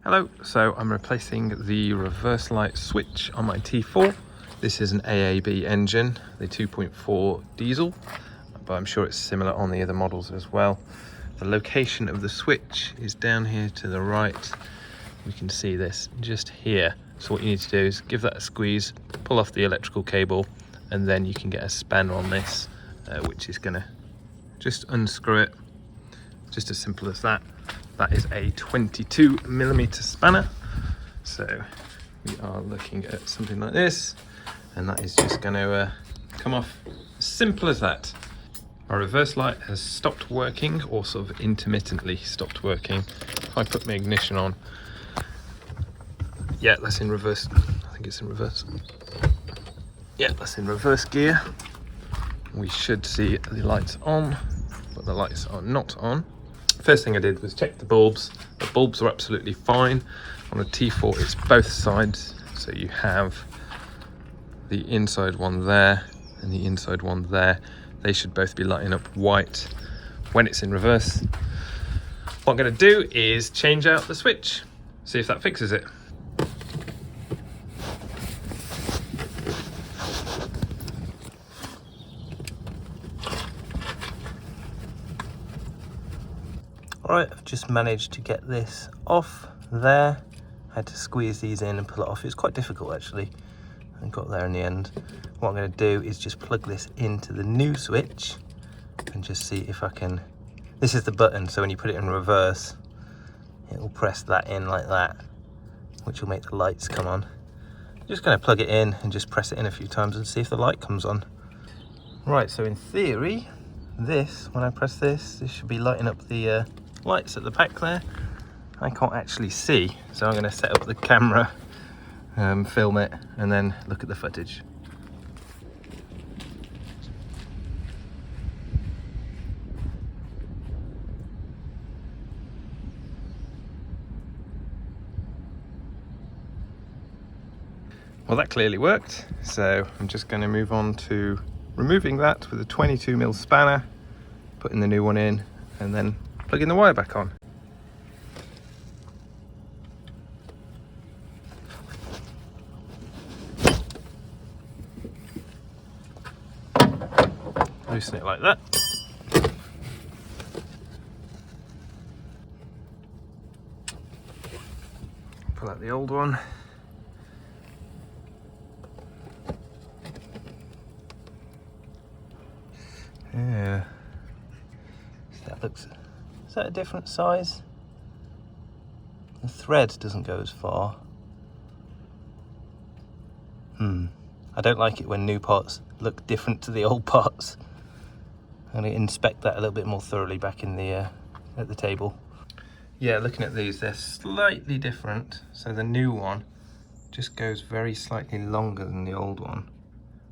Hello, so I'm replacing the reverse light switch on my T4. This is an AAB engine, the 2.4 diesel, but I'm sure it's similar on the other models as well. The location of the switch is down here to the right. We can see this just here. So what you need to do is give that a squeeze, pull off the electrical cable, and then you can get a spanner on this, which is gonna just unscrew it. Just as simple as that. That is a 22mm spanner. So we are looking at something like this, and that is just going to come off. Simple as that. Our reverse light has stopped working, or sort of intermittently stopped working. If I put my ignition on, yeah, that's in reverse. I think it's in reverse. Yeah, that's in reverse gear. We should see the lights on, but the lights are not on. First thing I did was check the bulbs. The bulbs are absolutely fine. On a T4 it's both sides, so you have the inside one there and the inside one there. They should both be lighting up white when it's in reverse. What I'm going to do is change out the switch, see if that fixes it. Alright, I've just managed to get this off there. I had to squeeze these in and pull it off. It's quite difficult actually. I got there in the end. What I'm going to do is just plug this into the new switch and just see if I can... This is the button, so when you put it in reverse, it will press that in like that, which will make the lights come on. Just going to plug it in and just press it in a few times and see if the light comes on. Right, so in theory, this, when I press this, this should be lighting up the lights at the back there. I can't actually see, so I'm going to set up the camera, film it, and then look at the footage. Well, that clearly worked, so I'm just going to move on to removing that with a 22mm spanner, putting the new one in, and then plugging the wire back on. Loosen it like that. Pull out the old one. Yeah. So that looks... Is that a different size? The thread doesn't go as far. I don't like it when new parts look different to the old parts. I'm going to inspect that a little bit more thoroughly back in the at the table. Yeah, looking at these, they're slightly different. So the new one just goes very slightly longer than the old one.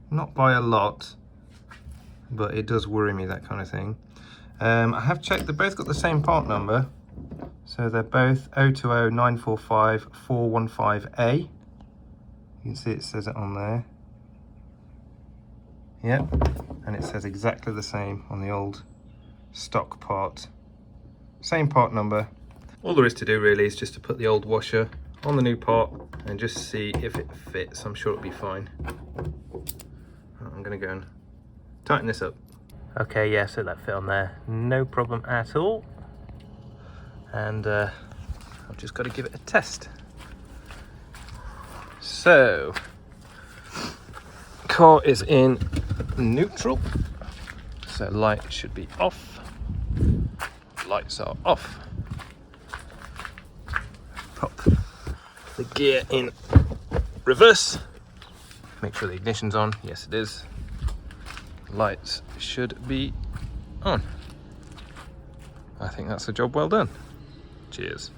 Not by a lot, but it does worry me, that kind of thing. I have checked, they've both got the same part number. So they're both 020945415A. You can see it says it on there. Yep, and it says exactly the same on the old stock part. Same part number. All there is to do really is just to put the old washer on the new part and just see if it fits. I'm sure it'll be fine. I'm gonna go and tighten this up. Okay, yeah, so that fit on there, no problem at all. And I've just got to give it a test. So, car is in neutral, so light should be off. Lights are off. Pop the gear in reverse. Make sure the ignition's on. Yes, it is. Lights should be on. I think that's a job well done. Cheers.